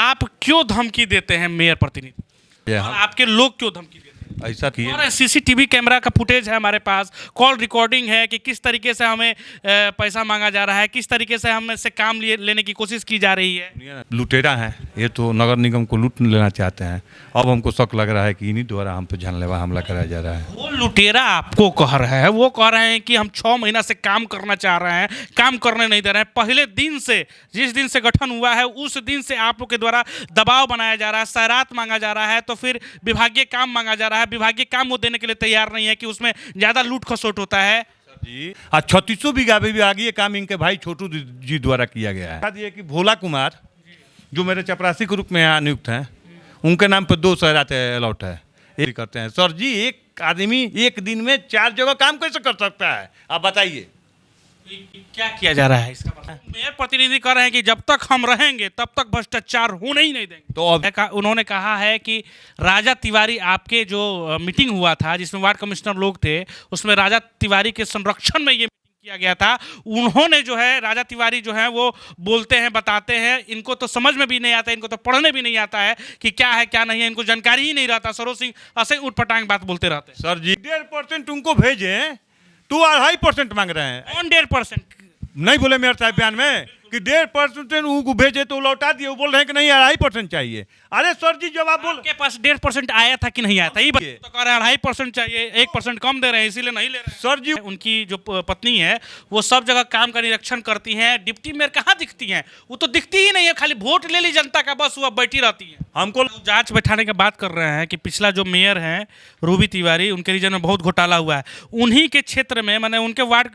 आप क्यों धमकी देते हैं मेयर प्रतिनिधि और आपके लोग क्यों धमकी देते हैं? ऐसा किए और सीसीटीवी कैमरा का फुटेज है हमारे पास, कॉल रिकॉर्डिंग है कि किस तरीके से हमें पैसा मांगा जा रहा है, किस तरीके से हम से काम लेने की कोशिश की जा रही है। लुटेरा है ये, तो नगर निगम को लूट लेना चाहते हैं। अब हमको शक लग रहा है कि इन्हीं द्वारा हम पे जानलेवा हमला कराया जा रहा है। वो लुटेरा आपको कह रहे हैं, वो कह रहे हैं कि हम 6 महीना से काम करना चाह रहे हैं, काम करने नहीं दे रहे हैं। पहले दिन से, जिस दिन से गठन हुआ है उस दिन से आप लोग के द्वारा दबाव बनाया जा रहा है, सैरात मांगा जा रहा है, तो फिर विभागीय काम मांगा जा रहा है। विभागीय काम वो देने के लिए तैयार नहीं है कि उसमें ज़्यादा लूट खसोट होता है जी। आज 3600 बीघा विभागीय काम इनके भाई छोटू जी द्वारा किया गया है। ये कि भोला कुमार जो मेरे चपरासी के रूप में यहाँ नियुक्त हैं, उनके नाम पर 2 सैरात अलॉट है। ये करते हैं सर जी, एक आदमी एक दिन में 4 जगह काम कैसे कर सकता है, आप बताइए। क्या किया जा रहा है इसका मतलब? मेयर प्रतिनिधि कह रहे हैं कि जब तक हम रहेंगे तब तक भ्रष्टाचार होने ही नहीं देंगे। तो अब उन्होंने कहा है कि राजा तिवारी, आपके जो मीटिंग हुआ था जिसमें वार्ड कमिश्नर लोग थे, उसमें राजा तिवारी के संरक्षण में ये मीटिंग किया गया था। उन्होंने जो है, राजा तिवारी जो है वो बोलते हैं, बताते हैं, इनको तो समझ में भी नहीं आता, इनको तो पढ़ने भी नहीं आता है कि क्या है क्या नहीं है, इनको जानकारी ही नहीं रहता। सरोज सिंह ऐसे उठपटांग बात बोलते रहते हैं। सर जी 1.5% उनको भेजें तो 2.5% मांग रहे हैं। कौन 1.5%? नहीं बोले मेयर साहब बयान में कि 1.5% उनको भेजे तो लौटा दिए, वो बोल रहे हैं कि नहीं 2.5% चाहिए। अरे सर जी जब आप बोल आपके पास 1.5% आया था कि नहीं आया था, ये तो कह रहे हैं 2.5% चाहिए, 1% कम दे रहे हैं इसीलिए नहीं ले रहे हैं। सर जी उनकी जो पत्नी है वो सब जगह काम का निरीक्षण करती हैं, डिप्टी मेयर कहाँ दिखती हैं? वो तो दिखती ही नहीं है, खाली वोट ले ली जनता का, बस वो बैठी रहती है। हमको जांच बैठाने की बात कर रहे हैं कि पिछला जो मेयर हैं रूबी तिवारी, उनके रीजन में बहुत घोटाला हुआ है। उन्हीं के क्षेत्र में, मैंने उनके वार्ड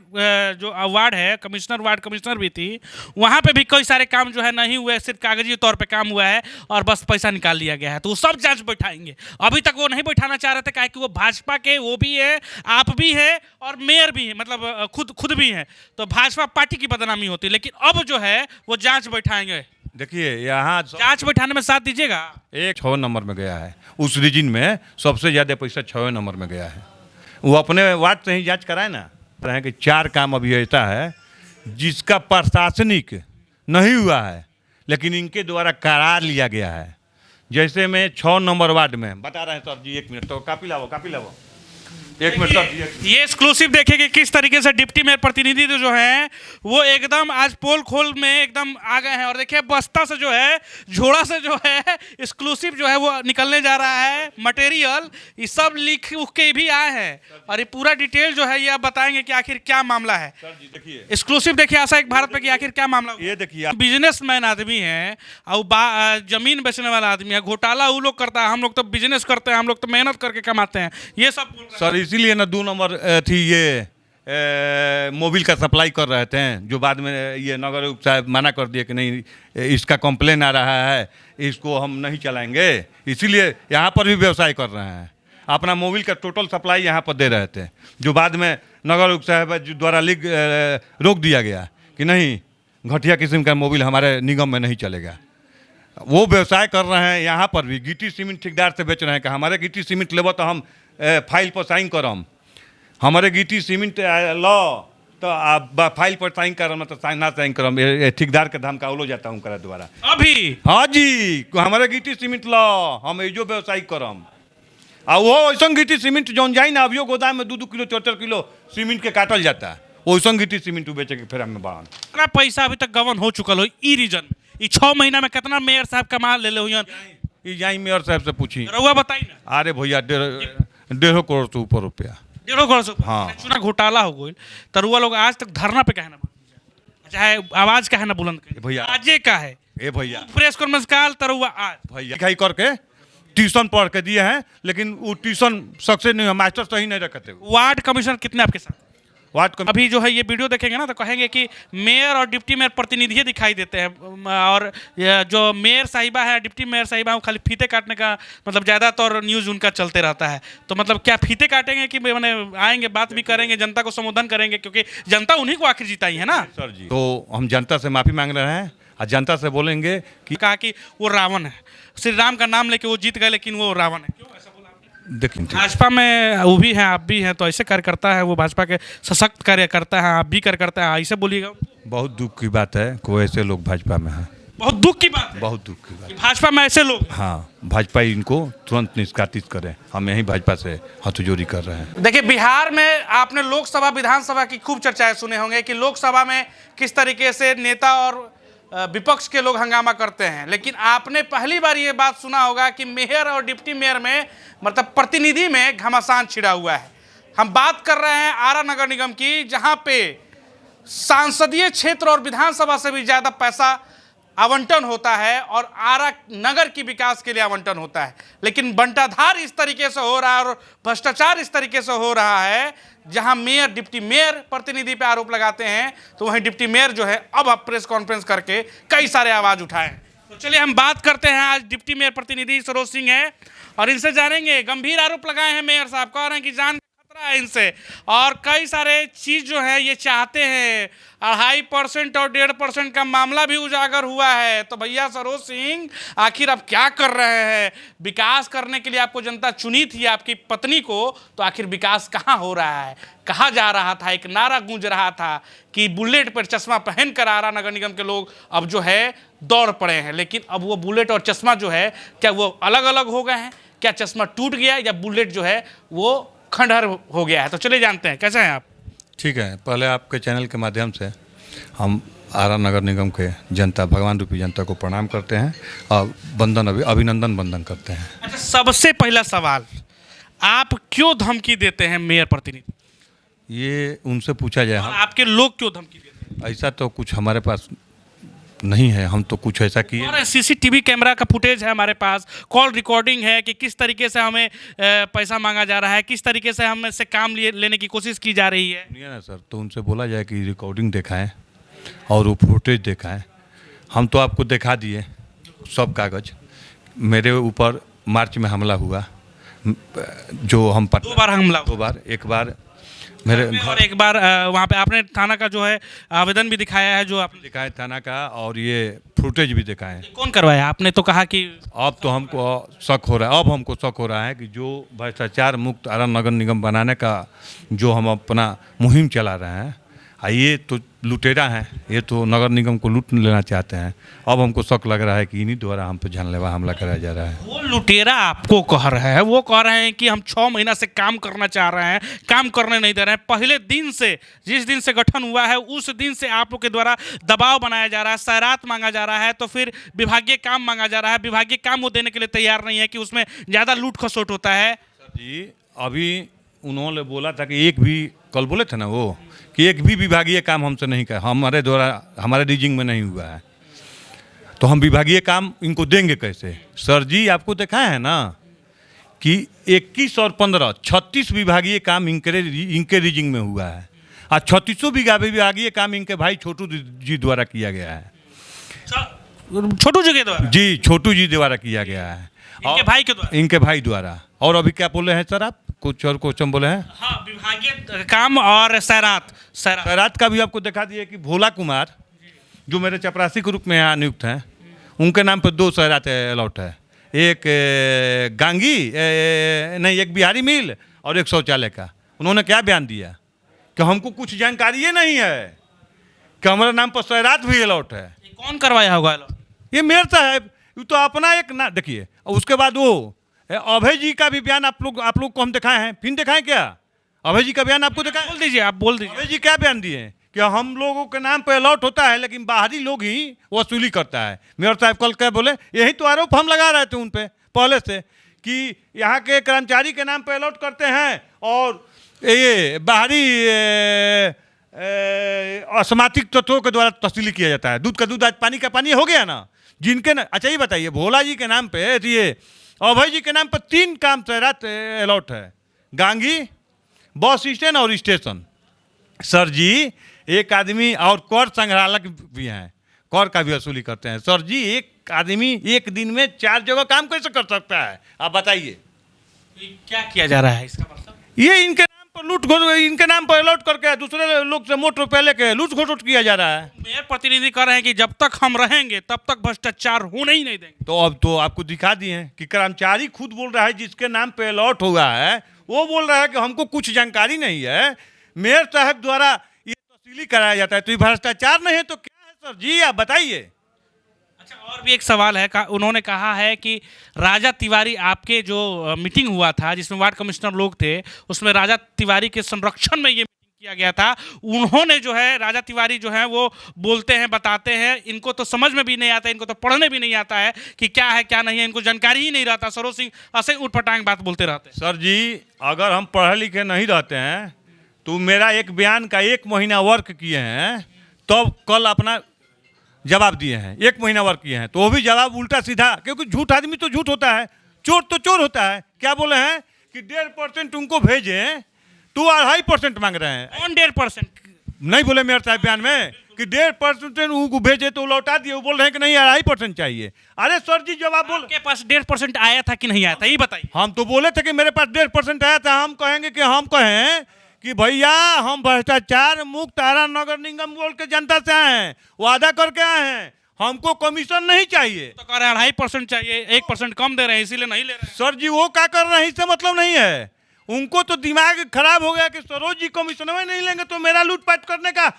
जो वार्ड है, वार्ड कमिश्नर भी थी, वहाँ पे भी कई सारे काम जो है नहीं हुए, सिर्फ कागजी तौर पे काम हुआ है और बस पैसा निकाल लिया गया है। तो वो सब जांच बैठाएंगे। अभी तक वो नहीं बैठाना चाह रहे थे, काहे कि वो भाजपा के, वो भी है, आप भी है और मेयर भी है, मतलब खुद भी है, तो भाजपा पार्टी की बदनामी होती है। लेकिन अब जो है वो जांच बैठाएंगे। देखिए यहाँ जांच बैठाने में साथ दीजिएगा। एक 6 नंबर में गया है, उस रीजन में सबसे ज़्यादा पैसा 6 नंबर में गया है। वो अपने वार्ड से ही जांच कराए ना। रहे कि 4 काम अभी ऐसा है जिसका प्रशासनिक नहीं हुआ है, लेकिन इनके द्वारा करा लिया गया है। जैसे में 6 नंबर वार्ड में बता रहे हैं सर जी, 1 मिनट तो कापी लाओ 1 मिनट सर जी। ये एक्सक्लूसिव देखिए कि किस तरीके से डिप्टी मेयर प्रतिनिधि जो हैं वो एकदम आज पोल खोल में एकदम आ गए हैं। और देखिए बस्ता से जो है, झोड़ा से जो है एक्सक्लूसिव जो है वो निकलने जा रहा है मटेरियल। ये सब लिख उख के भी आए हैं और ये पूरा डिटेल जो है ये आप बताएंगे कि आखिर क्या मामला है। सर जी देखिए एक्सक्लूसिव देखिए आशा एक भारत पे कि आखिर क्या मामला। ये देखिए बिजनेसमैन आदमी है और जमीन बेचने वाला आदमी है। घोटाला वो लोग करता है, हम लोग तो बिजनेस करते हैं, हम लोग तो मेहनत करके कमाते हैं। ये सब सर इसीलिए ना 2 नंबर थी ये मोबिल का सप्लाई कर रहे थे, जो बाद में ये नगर आयुक्त साहब मना कर दिए कि नहीं इसका कंप्लेन आ रहा है, इसको हम नहीं चलाएंगे। इसीलिए यहाँ पर भी व्यवसाय कर रहे हैं, अपना मोबिल का टोटल सप्लाई यहाँ पर दे रहे थे, जो बाद में नगर आयुक्त साहब द्वारा रोक दिया गया कि नहीं घटिया किस्म का मोबिल हमारे निगम में नहीं चलेगा। वो व्यवसाय कर रहे हैं। यहाँ पर भी गिट्टी सीमेंट ठेकेदार से बेच रहे हैं कि हमारे गिट्टी सीमेंट लेबो तो हम फाइल पर साइन करम, हमारे गिट्टी सीमेंट लो तो आप फाइल पर साइन करम, तो साइन ना साइन करम, ठेकेदार के धाम का उलो जाता हूँ करा द्वारा अभी। हाँ जी, हमारे गिट्टी सीमेंट लो, हम जो व्यवसाय करम। आ वो वैसा गिट्टी सीमेंट जौन जाए ना, अभियो गोदाम में 2-2 किलो 4-4 किलो सीमेंट के काटल जाता है, वैसा गिट्टी सीमेंट बेचे के फिर हमें बढ़ान। कितना पैसा अभी तक गवन हो चुकल हो ई रीजन? 6 महीना में कितना मेयर साहब कमा ले हुई? यही मेयर साहब से पूछी, रउआ बताई ना। अरे भैया 1.5 करोड़ से ऊपर रुपया। 1.5 करोड़ से हाँ। चुना घोटाला हो गई तो रुआ लोग आज तक धरना पे कहे ना, चाहे आवाज कहे ना बुलंद करे भैया। आजे का है ए भैया प्रेस कॉन्फ्रेंस काल तरुआ आज भैया लिखाई करके ट्यूशन पढ़ के दिए हैं, लेकिन वो ट्यूशन सक्सेस नहीं, मास्टर सही नहीं रखते। वार्ड कमिश्नर कितने आपके साथ? वार्ड अभी जो है ये वीडियो देखेंगे ना तो कहेंगे कि मेयर और डिप्टी मेयर प्रतिनिधि दिखाई देते हैं, और जो मेयर साहिबा है, डिप्टी मेयर साहिबा है, वो खाली फीते काटने का मतलब ज़्यादातर न्यूज़ उनका चलते रहता है। तो मतलब क्या फीते काटेंगे कि मैंने आएंगे, बात भी करेंगे, जनता को संबोधन करेंगे, क्योंकि जनता उन्हीं को आखिर जिताई है ना सर जी। तो हम जनता से माफ़ी मांग रहे हैं और जनता से बोलेंगे कि कहा कि वो रावण है, श्री राम का नाम लेके वो जीत गए लेकिन वो रावण है। क्यों ऐसा बोला आपने? देखिए भाजपा में वो भी हैं, आप भी हैं, तो ऐसे कार्यकर्ता है, वो भाजपा के सशक्त कार्यकर्ता है, आप भी कार्यकर्ता है, ऐसे बोलिएगा। बहुत दुख की बात है कोई ऐसे लोग भाजपा में हैं। बहुत दुख की बात है बहुत दुख की बात। कि भाजपा में ऐसे लोग। हाँ, भाजपा इनको तुरंत निष्कासित करें, हम यही भाजपा से हथजोड़ी कर रहे हैं। देखिए, बिहार में आपने लोकसभा विधानसभा की खूब चर्चाएं सुने होंगे कि लोकसभा में किस तरीके से नेता और विपक्ष के लोग हंगामा करते हैं, लेकिन आपने पहली बार ये बात सुना होगा कि मेयर और डिप्टी मेयर में मतलब प्रतिनिधि में घमासान छिड़ा हुआ है। हम बात कर रहे हैं आरा नगर निगम की, जहां पे सांसदीय क्षेत्र और विधानसभा से भी ज़्यादा पैसा आवंटन होता है और आरा नगर की विकास के लिए आवंटन होता है, लेकिन बंटाधार इस तरीके से हो रहा है और भ्रष्टाचार इस तरीके से हो रहा है, जहां मेयर डिप्टी मेयर प्रतिनिधि पे आरोप लगाते हैं, तो वहीं डिप्टी मेयर जो है अब प्रेस कॉन्फ्रेंस करके कई सारे आवाज उठाए। तो चलिए हम बात करते हैं, आज डिप्टी मेयर प्रतिनिधि सरोज सिंह है और इनसे जानेंगे। गंभीर आरोप लगाए हैं मेयर साहब, कह रहे हैं कि जान खतरा है इनसे और कई सारे चीज जो है ये चाहते हैं। 2.5% और 1.5% का मामला भी उजागर हुआ है। तो भैया सरोज सिंह, आखिर आप क्या कर रहे हैं? विकास करने के लिए आपको जनता चुनी थी, आपकी पत्नी को, तो आखिर विकास कहाँ हो रहा है? कहा जा रहा था, एक नारा गूंज रहा था कि बुलेट पर चश्मा पहनकर आरा नगर निगम के लोग अब जो है दौड़ पड़े हैं, लेकिन अब वो बुलेट और चश्मा जो है क्या वो अलग अलग हो गए हैं? क्या चश्मा टूट गया या बुलेट जो है वो खंडहर हो गया है? तो चले जानते हैं, कैसे हैं आप? ठीक है, पहले आपके चैनल के माध्यम से हम आरा नगर निगम के जनता, भगवान रूपी जनता को प्रणाम करते हैं और अभिनंदन बंदन करते हैं। अच्छा, सबसे पहला सवाल, आप क्यों धमकी देते हैं मेयर प्रतिनिधि? ये उनसे पूछा जाए। और आपके लोग क्यों धमकी देते हैं? ऐसा तो कुछ हमारे पास नहीं है, हम तो कुछ ऐसा किए। और सीसीटीवी कैमरा का फुटेज है हमारे पास, कॉल रिकॉर्डिंग है कि किस तरीके से हमें पैसा मांगा जा रहा है, किस तरीके से हम से काम लेने की कोशिश की जा रही है। सुनिए ना सर, तो उनसे बोला जाए कि रिकॉर्डिंग दिखाएं और वो फुटेज दिखाएं। हम तो आपको दिखा दिए सब कागज। मेरे ऊपर मार्च में हमला हुआ, जो हम 2 बार हमला हुआ। 2 बार, एक बार मेरे घर और एक बार वहाँ पे आपने थाना का जो है आवेदन भी दिखाया है, जो आपने दिखाए थाना का, और ये फुटेज भी दिखाए। कौन करवाया? आपने तो कहा कि अब तो हमको शक हो रहा है, अब हमको शक हो रहा है कि जो भ्रष्टाचार मुक्त आरा नगर निगम बनाने का जो हम अपना मुहिम चला रहे हैं, ये तो लुटेरा हैं, ये तो नगर निगम को लूट लेना चाहते हैं। अब हमको शक लग रहा है कि इन्हीं द्वारा हम पे जानलेवा हमला कराया जा रहा है। वो लुटेरा आपको कह रहे हैं, वो कह रहे हैं कि हम 6 महीना से काम करना चाह रहे हैं, काम करने नहीं दे रहे हैं। पहले दिन से, जिस दिन से गठन हुआ है, उस दिन से आप लोग के द्वारा दबाव बनाया जा रहा है, सैरात मांगा जा रहा है, तो फिर विभागीय काम मांगा जा रहा है। विभागीय काम वो देने के लिए तैयार नहीं है कि उसमें ज़्यादा लूट खसोट होता है। सर जी, अभी उन्होंने बोला था कि एक भी, कल बोले थे ना वो, कि एक भी विभागीय काम हमसे नहीं कर, हमारे द्वारा, हमारे रीजिंग में नहीं हुआ है, तो हम विभागीय काम इनको देंगे कैसे? सर जी, आपको दिखाया है ना कि 21 और 15 36 विभागीय काम इनके रीजिंग में हुआ है और 36 विभागीय काम इनके भाई छोटू जी द्वारा किया गया है। छोटू जी के द्वारा? जी, छोटू जी द्वारा किया गया है, इनके भाई के द्वारा? इनके भाई द्वारा। और अभी क्या बोले हैं सर आप? कुछ और क्वेश्चन बोले हैं? हाँ, विभागीय काम और सैरात का भी आपको दिखा दिए कि भोला कुमार, जो मेरे चपरासी के रूप में यहाँ नियुक्त हैं, उनके नाम पर 2 सैरात अलॉट है। एक नहीं, एक बिहारी मिल और एक शौचालय का। उन्होंने क्या बयान दिया कि हमको कुछ जानकारी ही नहीं है कि हमारे नाम पर सैरात भी अलॉट है। कौन करवाया होगा? ये मेयर साहब, ये तो अपना एक ना देखिए। उसके बाद वो अभय जी का भी बयान आप लोग को हम दिखाए हैं, फिर दिखाएं क्या? अभय जी का बयान आपको दिखाएं? बोल दीजिए, आप बोल दीजिए। अभय जी क्या बयान दिए कि हम लोगों के नाम पे अलॉट होता है, लेकिन बाहरी लोग ही वसूली करता है। मेयर साहब कल क्या बोले? यही तो आरोप हम लगा रहे थे उन पे पहले से कि यहाँ के कर्मचारी के नाम पे अलॉट करते हैं और ये बाहरी असामाजिक तत्वों के द्वारा तस्दीली किया जाता है। दूध का दूध, आज पानी का पानी हो गया ना जिनके ना। अच्छा, ये बताइए, भोला जी के नाम पे, ये अभय जी के नाम पर 3 काम सैरात अलॉट है, गांगी, बस स्टैंड और स्टेशन। सर जी, एक आदमी, और कर संग्रहालय भी हैं, कर का भी वसूली करते हैं। सर जी, एक आदमी एक दिन में 4 जगह काम कैसे कर सकता है? आप बताइए। क्या किया जा रहा है इसका मतलब? ये इनके नाम पर इनके नाम पर अलॉट करके दूसरे लोग से मोट रुपये लेके लूट घोट किया जा रहा है। मेयर प्रतिनिधि कह रहे हैं कि जब तक हम रहेंगे तब तक भ्रष्टाचार होने ही नहीं देंगे। तो अब तो आपको दिखा दिए हैं कि कर्मचारी खुद बोल रहा है, जिसके नाम पे अलॉट हुआ है वो बोल रहा है कि हमको कुछ जानकारी नहीं है, मेयर साहब द्वारा ये तस्दीली कराया जाता है। तो ये भ्रष्टाचार नहीं है तो क्या है सर जी? आप बताइए। अच्छा, और भी एक सवाल है, उन्होंने कहा है कि राजा तिवारी, आपके जो मीटिंग हुआ था जिसमें वार्ड कमिश्नर लोग थे, उसमें राजा तिवारी के संरक्षण में ये मीटिंग किया गया था। उन्होंने जो है, राजा तिवारी जो है वो बोलते हैं, बताते हैं, इनको तो समझ में भी नहीं आता, इनको तो पढ़ने भी नहीं आता है कि क्या है क्या नहीं है, इनको जानकारी ही नहीं रहता। सरोज सिंह ऐसे उठपटांग बात बोलते रहते हैं। सर जी, अगर हम पढ़े लिखे नहीं रहते हैं तो मेरा एक बयान का 1 महीना वर्क किए हैं, तब कल अपना जवाब दिए हैं। 1 महीना वर्क किए हैं तो वो भी जवाब उल्टा सीधा, क्योंकि झूठ आदमी तो झूठ होता है, चोर तो चोर होता है। क्या बोले हैं कि 1.5% उनको भेजें तो 2.5% मांग रहे हैं। कौन 1.5%? नहीं बोले मेयर साहब बयान में कि 1.5% उनको भेजे तो लौटा दिए, वो बोल रहे हैं कि नहीं 2.5% चाहिए। अरे सर जी, जब आप बोल, आपके पास 1.5% आया था कि नहीं आया था, ये बताइए। हम तो बोले थे कि मेरे पास 1.5% आया था। हम कहेंगे कि हम कहें कि भैया हम भ्रष्टाचार मुक्त आरा नगर निगम बोल के जनता से आए हैं, वादा करके आए हैं, हमको कमीशन नहीं चाहिए। तो कह रहे हैं 2.5% चाहिए, 1% कम दे रहे हैं इसीलिए नहीं ले रहे हैं। सर जी, वो क्या कर रहे हैं इससे मतलब नहीं है। उनको तो दिमाग खराब हो गया कि सरोज जी कमीशन में नहीं लेंगे तो मेरा लूटपाट करने का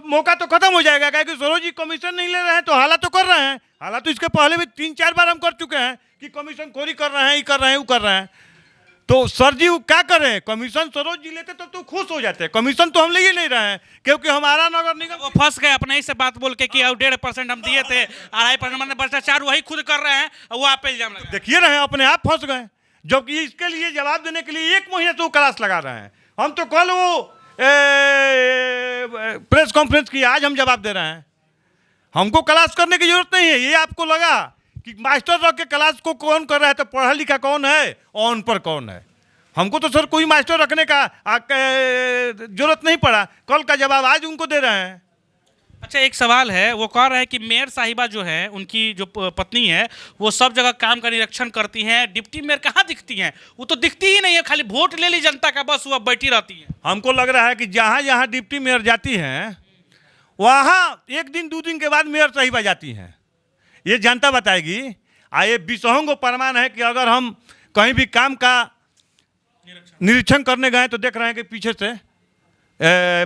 मौका तो खत्म हो जाएगा। क्या कि सरोज जी कमीशन नहीं ले रहे हैं तो हाला तो कर रहे हैं। हाला तो इसके पहले भी 3-4 बार हम कर चुके हैं कि कमीशन खोरी कर रहे हैं, ये कर रहे हैं, वो कर रहे हैं। तो सर जी वो क्या करें, कमीशन सरोज जी लेते तो खुश हो जाते हैं। कमीशन तो हम ले ही नहीं रहे हैं क्योंकि हमारा नगर निगम वो फंस गए अपने ही से बात बोल के कि 1.5% हम दिए थे, 2.5% मैंने भ्रष्टाचार वही खुद कर रहे हैं, वो आप पे इल्जाम लगा। देखिए रहे हैं, अपने आप फंस गए। जबकि इसके लिए जवाब देने के लिए 1 महीने से वो क्लास लगा रहे हैं। हम तो कल वो प्रेस कॉन्फ्रेंस की, आज हम जवाब दे रहे हैं। हमको क्लास करने की जरूरत नहीं है। ये आपको लगा कि मास्टर रख के क्लास को कौन कर रहा है, तो पढ़ा लिखा कौन है और अनपढ़ कौन है। हमको तो सर कोई मास्टर रखने का जरूरत नहीं पड़ा। कल का जवाब आज उनको दे रहे हैं। अच्छा, एक सवाल है, वो कह रहे हैं कि मेयर साहिबा जो है, उनकी जो पत्नी है, वो सब जगह काम का निरीक्षण करती हैं, डिप्टी मेयर कहाँ दिखती हैं? वो तो दिखती ही नहीं है, खाली वोट ले ली जनता का, बस वो अब बैठी रहती है। हमको लग रहा है कि जहाँ जहाँ डिप्टी मेयर जाती हैं वहाँ 1 दिन 2 दिन के बाद मेयर साहिबा जाती हैं। ये जनता बताएगी। ये विषहों प्रमाण है कि अगर हम कहीं भी काम का निरीक्षण करने गए तो देख रहे हैं कि पीछे से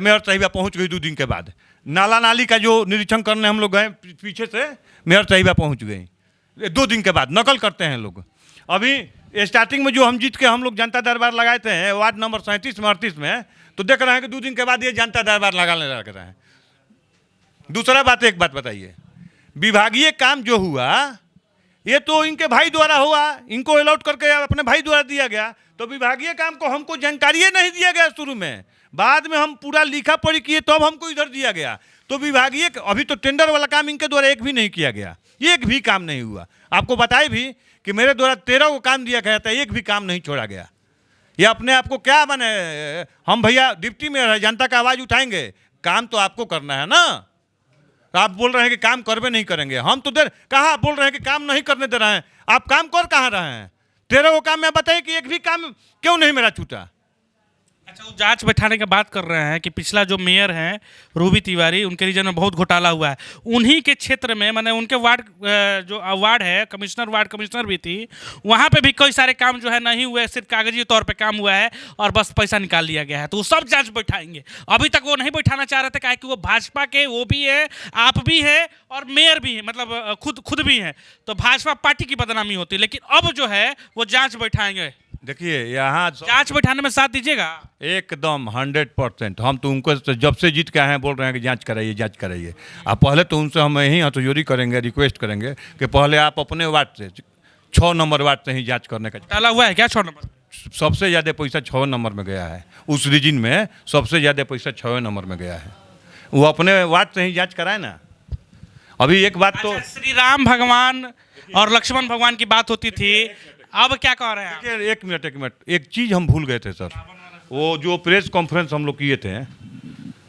मेयर साहिबा पहुंच गई 2 दिन के बाद। नाला नाली का जो निरीक्षण करने हम लोग गए, पीछे से मेयर साहिबा पहुंच गई 2 दिन के बाद। नकल करते हैं लोग। अभी स्टार्टिंग में जो हम जीत के हम लोग जनता दरबार लगाए थे वार्ड नंबर 37 में 38 में, तो देख रहे हैं कि 2 दिन के बाद ये जनता दरबार लगाने लग रहे हैं। दूसरा बात, एक बात बताइए, विभागीय काम जो हुआ ये तो इनके भाई द्वारा हुआ, इनको अलॉट करके अपने भाई द्वारा दिया गया। तो विभागीय काम को हमको जानकारी नहीं दिया गया शुरू में, बाद में हम पूरा लिखा पढ़ी किए तब हमको इधर दिया गया। तो विभागीय अभी तो टेंडर वाला काम इनके द्वारा एक भी नहीं किया गया, एक भी काम नहीं हुआ। आपको बताए भी कि मेरे द्वारा 13 को काम दिया गया था, एक भी काम नहीं छोड़ा गया। ये अपने आप को क्या बने, हम भैया डिप्टी मेयर है, जनता का आवाज़ उठाएंगे, काम तो आपको करना है ना। आप बोल रहे हैं कि काम करवे नहीं करेंगे, हम तो कहाँ बोल रहे हैं कि काम नहीं करने दे रहे हैं। आप काम कर कहाँ रहे हैं? 13 को काम में बताइए कि एक भी काम क्यों नहीं मेरा छूटा। अच्छा, वो जांच बैठाने की बात कर रहे हैं कि पिछला जो मेयर हैं रूबी तिवारी, उनके रीजन में बहुत घोटाला हुआ है। उन्हीं के क्षेत्र में, माने उनके वार्ड जो वार्ड है, वार्ड कमिश्नर भी थी, वहाँ पे भी कई सारे काम जो है नहीं हुए, सिर्फ कागजी तौर पे काम हुआ है और बस पैसा निकाल लिया गया है। तो वो सब जांच बैठाएंगे। अभी तक वो नहीं बैठाना चाह रहे थे, काहे कि वो भाजपा के वो भी है, आप भी है और मेयर भी है, मतलब खुद भी है, तो भाजपा पार्टी की बदनामी होती है। लेकिन अब जो है वो जाँच बैठाएंगे। देखिए यहाँ जांच बैठाने में साथ दीजिएगा एकदम 100%। हम तो उनको जब से जीत के आए हैं बोल रहे हैं कि जांच कराइए, जांच कराइए। आप पहले तो उनसे हम यही हथजोड़ी करेंगे, रिक्वेस्ट करेंगे कि पहले आप अपने वार्ड से 6 नंबर वार्ड से ही जांच करने का। घोटाला हुआ है क्या 6 नंबर? सबसे ज़्यादा पैसा 6 नंबर में गया है। उस रीजन में सबसे ज़्यादा पैसा 6 नंबर में गया है। वो अपने वार्ड से ही जाँच कराए ना। अभी एक बात तो श्री राम भगवान और लक्ष्मण भगवान की बात होती थी, अब क्या कह रहे हैं? एक मिनट, एक चीज़ हम भूल गए थे सर। वो जो प्रेस कॉन्फ्रेंस हम लोग किए थे,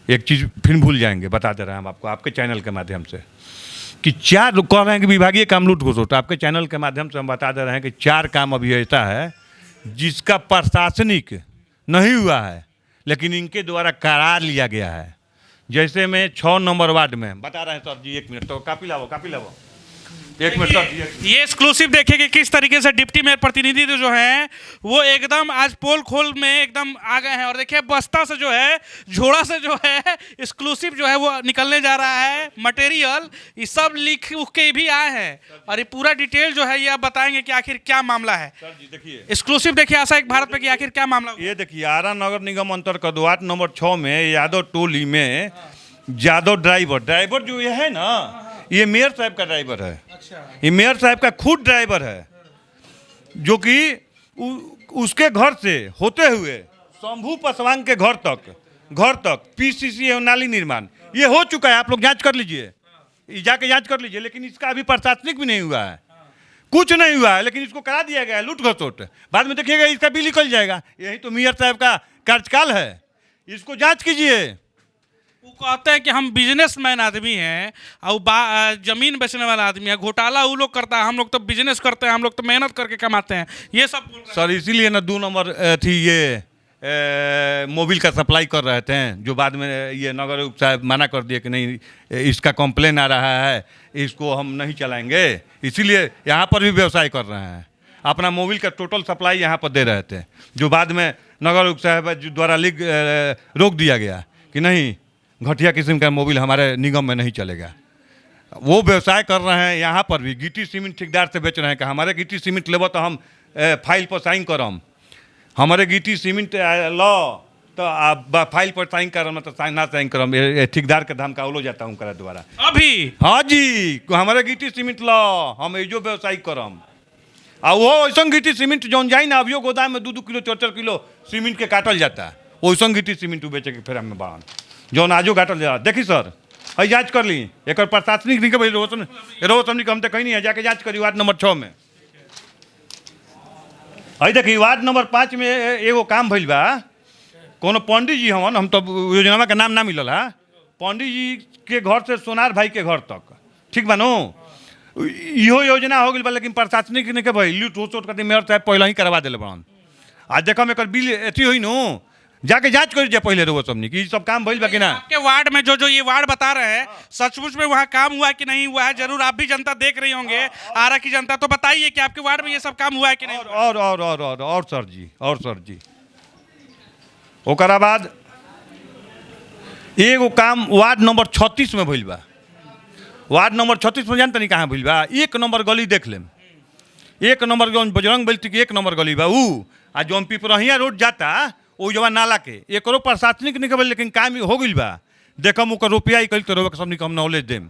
एक चीज़ फिर भूल जाएंगे, बता दे रहे हैं हम आपको आपके चैनल के माध्यम से कि 4 कह रहे हैं कि विभागीय काम लूट घुस होता। आपके चैनल के माध्यम से हम बता दे रहे हैं कि 4 काम अभी ऐसा है जिसका प्रशासनिक नहीं हुआ है लेकिन इनके द्वारा करा लिया गया है। जैसे में 6 नंबर वार्ड में बता रहे हैं सर जी, 1 मिनट तो कापी लाओ। एक मिनट सर, ये एक्सक्लूसिव देखिए कि किस तरीके से डिप्टी मेयर प्रतिनिधि जो हैं वो एकदम आज पोल खोल में एकदम आ गए हैं। और देखिए बस्ता से जो है, झोड़ा से जो है एक्सक्लूसिव जो है वो निकलने जा रहा है मटेरियल। ये सब लिख उख के भी आए हैं और ये पूरा डिटेल जो है ये आप बताएंगे कि आखिर क्या मामला है। सर जी देखिए, एक्सक्लूसिव देखिए आशा एक भारत पे कि आखिर क्या मामला हुआ। ये देखिए आरा नगर निगम अंतर्गत वार्ड नंबर 6 में यादव टोली में यादव ड्राइवर जो ये है ना, ये मेयर साहब का ड्राइवर है। अच्छा। ये मेयर साहब का खुद ड्राइवर है, जो कि उसके घर से होते हुए शंभू पासवान के घर तक पीसीसी एवं नाली निर्माण ये हो चुका है। आप लोग जांच कर लीजिए, ये जाके जांच कर लीजिए। लेकिन इसका अभी प्रशासनिक भी नहीं हुआ है, कुछ नहीं हुआ है, लेकिन इसको करा दिया गया है लूट घसोट। बाद में देखिएगा इसका बिल निकल जाएगा। यही तो मेयर साहब का कार्यकाल है, इसको जांच कीजिए। वो कहते हैं कि हम बिजनेसमैन आदमी हैं और जमीन बेचने वाला आदमी है, घोटाला वो लोग करता है, हम लोग तो बिजनेस करते हैं, हम लोग तो मेहनत करके कमाते हैं, ये सब बोल रहे हैं। सर इसीलिए ना 2 नंबर थी ये मोबिल का सप्लाई कर रहे थे, जो बाद में ये नगर उप साहब मना कर दिए कि नहीं इसका कंप्लेन आ रहा है, इसको हम नहीं चलाएंगे। इसीलिए यहाँ पर भी व्यवसाय कर रहे हैं, अपना मोबिल का टोटल सप्लाई यहाँ पर दे रहे थे, जो बाद में नगर उप साहब द्वारा रोक दिया गया कि नहीं घटिया किस्म का मोबिल हमारे निगम में नहीं चलेगा। वो व्यवसाय कर रहे हैं। यहाँ पर भी गिट्टी सीमेंट ठेकेदार से बेच रहे हैं कि हमारे गिट्टी सीमेंट लेबो तो हम फाइल पर साइन करम, हमारे गिट्टी सीमेंट लो तो आप फाइल पर साइन करम, तो साइन ना साइन करम, ठेकेदार के धाम का उलो जाता हूँ द्वारा अभी। हाँ जी, हमारे गिट्टी सीमेंट लो, हम जो व्यवसाय करम। आ वो ऐसा गिट्टी सीमेंट जौन जाए ना, अभियो गोदाम में 2-2 किलो 4-4 किलो सीमेंट के काटल जाता है, वैसा गिट्टी सीमेंट बेचे के फिर हमें बाढ़ जौन आजो घाटल जा। देखी सर हई जांच कर ली, एक प्रशासनिक नहीं के रोज हम तो कहीं नहीं है, जाके जांच करी वार्ड नंबर 6 में। हई देखी वार्ड नंबर 5 में एगो काम भइल बा, कोनो पंडित जी हवन, हम तो योजना का नाम ना मिलल है, पंडित जी के घर से सोनार भाई के घर तक, ठीक बा नो, इहो योजना हो गई बा, लेकिन प्रशासनिक नहीं के भाई लूट होट कर मेयर साहब पहले ही करवा दिले बड़न। आज देखो एक बिल अथी हुई नो, जाके जांच कर दीजिए पहले रहो सबने कि सब काम भइल बा कि ना। आपके वार्ड में जो ये वार्ड बता रहे हैं सचमुच में वहाँ काम हुआ है कि नहीं हुआ है, जरूर आप भी जनता देख रही होंगे, आरा की जनता, तो बताइए कि आपके वार्ड में ये सब काम हुआ है कि नहीं। और सर जी ओकरा बाद एगो काम वार्ड नंबर 36 में भइल बा। वार्ड नंबर 36 में जानते नहीं कहाँ भइल बा, 1 नंबर गली देख लेम, 1 नंबर जौन बजरंग बल्टी के 1 नंबर गली बा ऊ, आ जौन पिपरहिया रोड जाता वो जवा नाला के एकरो प्रशासनिक नहीं केवल, लेकिन काम हो गई बा। देखम ओकर रुपया ही कल तो सब हम नॉलेज देम।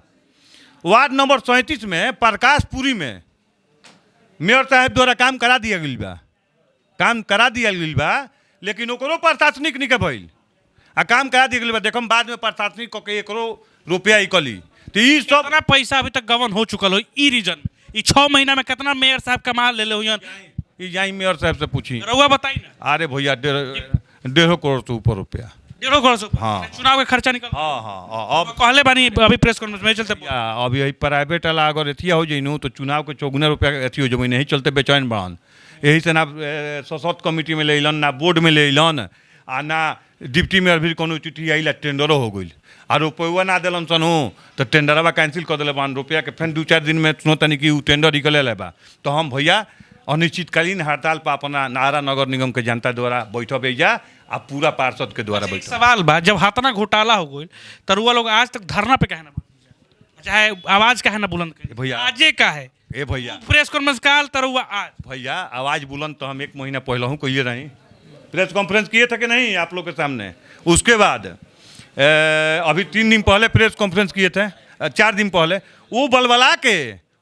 वार्ड नंबर 37 में प्रकाशपुरी में मेयर साहब द्वारा काम करा दिया गई बा, लेकिन ओकरो प्रशासनिक नहीं के भइल, आ काम करा दिया गई बा। देखम बाद में प्रशासनिक को के एकरो रुपया ही कली, तो ये सब कितना पैसा अभी तक गवन हो चुकल हो ई रीजन, ई 6 महीना में कितना मेयर साहब कमा ले हुई, यही मेयर साहब से पूछी। रहुआ बताइए ना। अरे भैया 1.5 करोड़ से ऊपर रुपया। 1.5 करोड़ से। हाँ। चुनाव का खर्चा निकल। हाँ अब कहले बानी अभी प्रेस कॉन्फ्रेंस में चलते अभी यही प्राइवेट वाला अगर एथिया हो जाइनू तो चुनाव के 54 रुपया अथी हो जाए, नहीं चलते बेचैन बढ़न। यही से ना सशक्त कमिटी में ले अलन, ना बोर्ड में ले अलन, आ ना डिप्टी मेयर भी कोनो चिट्ठी आई टेंडरो हो गई, आ रुपया ना दिलन सन तो टेंडरवा कैंसिल कर दिले बान रुपया के, फिर 2-4 दिन में सुनो तनी कि टेंडर निकले ले बा। तो हम भैया अनिश्चितकालीन हड़ताल पर अपना नारा नगर निगम के जनता द्वारा बैठब जा, आ पूरा पार्षद के द्वारा बैठब। सवाल बा, जब हाथना घोटाला हो गई तरुआ लोग आज तक धरना पे कहे ना, चाहे आवाज कहे ना बुलंद करे भैया, आजे का है ए भैया प्रेस कॉन्फ्रेंस काल तरुआ आज भैया आवाज बुलंद तो हम 1 महीना पहले हूँ कहिए रही, प्रेस कॉन्फ्रेंस किए थे कि नहीं आप लोग के सामने। उसके बाद अभी 3 दिन पहले प्रेस कॉन्फ्रेंस किए थे, 4 दिन पहले, वो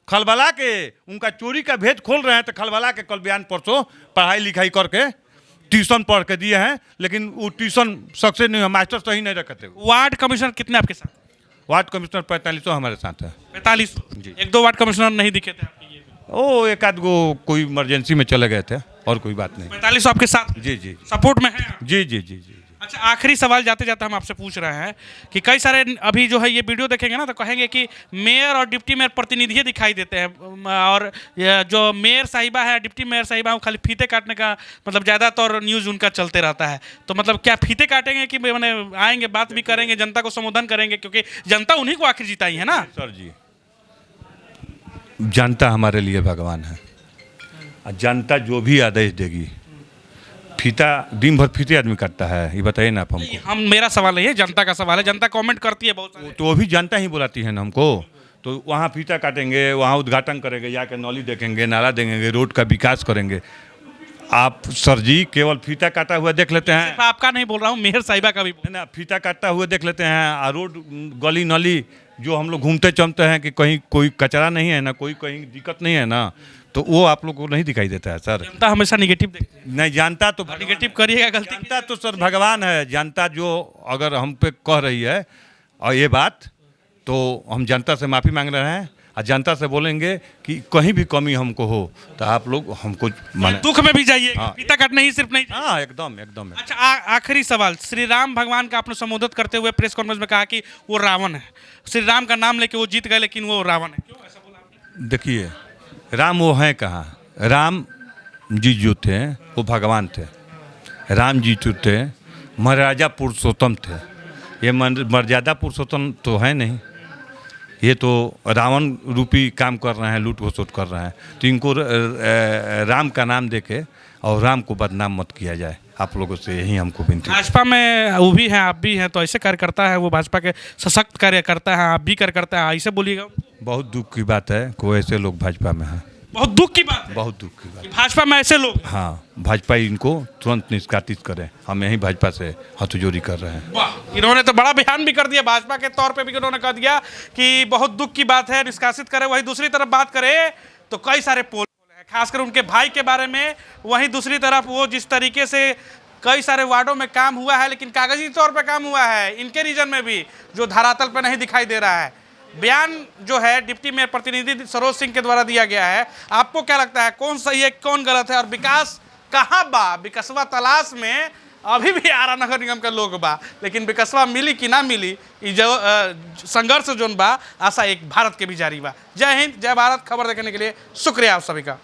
खलबला के उनका चोरी का भेद खोल रहे हैं, तो खलबला के कल बयान परसों पढ़ाई लिखाई करके ट्यूशन पढ़ के दिए हैं, लेकिन वो ट्यूशन सक्सेस नहीं है, मास्टर सही नहीं रखते। वार्ड कमिश्नर कितने आपके साथ? वार्ड कमिश्नर 45 हमारे साथ है। 45 जी। 1-2 वार्ड कमिश्नर नहीं दिखे थे आपके? ओ एक आध गो कोई इमरजेंसी में चले गए थे, और कोई बात नहीं। 45 आपके साथ जी सपोर्ट में है? जी। अच्छा, आखिरी सवाल जाते जाते हम आपसे पूछ रहे हैं कि कई सारे अभी जो है ये वीडियो देखेंगे ना तो कहेंगे कि मेयर और डिप्टी मेयर प्रतिनिधि दिखाई देते हैं, और जो मेयर साहिबा है, डिप्टी मेयर साहिबा, वो खाली फीते काटने का मतलब ज़्यादातर न्यूज़ उनका चलते रहता है। तो मतलब क्या फीते काटेंगे कि मैंने आएंगे, बात भी करेंगे, जनता को संबोधन करेंगे, क्योंकि जनता उन्हीं को आखिर जिताई है ना। सर जी जनता हमारे लिए भगवान है और जनता जो भी आदेश देगी, फीता दिन भर फीते आदमी काटता है, ये बताइए ना आप हमको। हम मेरा सवाल नहीं है, जनता का सवाल है। जनता कमेंट करती है बहुत सारे। तो वो भी जनता ही बुलाती है ना हमको। तो वहाँ फीता काटेंगे, वहाँ उद्घाटन करेंगे, जाके नौली देखेंगे, नाला देंगे, रोड का विकास करेंगे। आप सर जी केवल फीता काटा हुआ देख लेते हैं, सिर्फ आपका नहीं बोल रहा हूँ, मेहर साहिबा का भी बोल। है ना, फीता काटता हुए देख लेते हैं और रोड गली नली जो हम लोग घूमते चमते हैं कि कहीं कोई कचरा नहीं है ना, कोई कहीं दिक्कत नहीं है ना, तो वो आप लोग को नहीं दिखाई देता है सर। जनता हमेशा निगेटिव देखती है। नहीं, जानता तो निगेटिव करिएगा, गलती जनता तो सर भगवान है। जनता जो अगर हम पे कह रही है और ये बात, तो हम जनता से माफ़ी मांग रहे हैं और जनता से बोलेंगे कि कहीं भी कमी हमको हो तो आप लोग हमको माने। दुख में भी जाइए, हाँ। फीता काटने ही सिर्फ नहीं। हाँ, एकदम एकदम। अच्छा, आखिरी सवाल। श्री राम भगवान का आपने संबोधित करते हुए प्रेस कॉन्फ्रेंस में कहा कि वो रावण है। श्री राम का नाम लेके वो जीत गए, लेकिन वो रावण है, क्यों ऐसा बोला आपने? देखिए, राम वो हैं कहाँ? राम जी जो थे वो भगवान थे। राम जी जो थे मर्यादा पुरुषोत्तम थे। ये मर्यादा पुरुषोत्तम तो है नहीं, ये तो रावण रूपी काम कर रहे हैं, लूट घसोट कर रहे हैं। तो इनको राम का नाम देके और राम को बदनाम मत किया जाए। आप लोगों से यही हमको विनती। भाजपा में वो भी हैं, आप भी हैं, तो ऐसे कार्यकर्ता है वो, भाजपा के सशक्त कार्यकर्ता हैं, आप भी कार्यकर्ता हैं, ऐसे बोलिएगा। बहुत दुख की बात है कोई ऐसे लोग भाजपा में हैं। बहुत दुख की बात है बहुत दुख की बात। कि भाजपा में ऐसे लोग हैं। हाँ, भाजपा इनको तुरंत निष्कासित करें। हम यही भाजपा से हथजोड़ी कर रहे हैं। वाह, इन्होंने तो बड़ा बयान भी कर दिया, भाजपा के तौर पे भी इन्होंने कह दिया कि बहुत दुख की बात है, निष्कासित करें। वही दूसरी तरफ बात करें तो कई सारे पोल हैं, खासकर उनके भाई के बारे में। वहीं दूसरी तरफ वो जिस तरीके से कई सारे वार्डों में काम हुआ है, लेकिन कागजी तौर पे काम हुआ है इनके रीजन में भी, जो धरातल पे नहीं दिखाई दे रहा है। बयान जो है डिप्टी मेयर प्रतिनिधि सरोज सिंह के द्वारा दिया गया है। आपको क्या लगता है, कौन सही है कौन गलत है, और विकास कहाँ बा? विकसवा तलाश में अभी भी आरा नगर निगम के लोग बा, लेकिन विकसवा मिली कि ना मिली, ये जो संघर्ष जोन बा, आशा एक भारत के भी जारी बा। जय हिंद, जय भारत। खबर देखने के लिए शुक्रिया आप सभी का।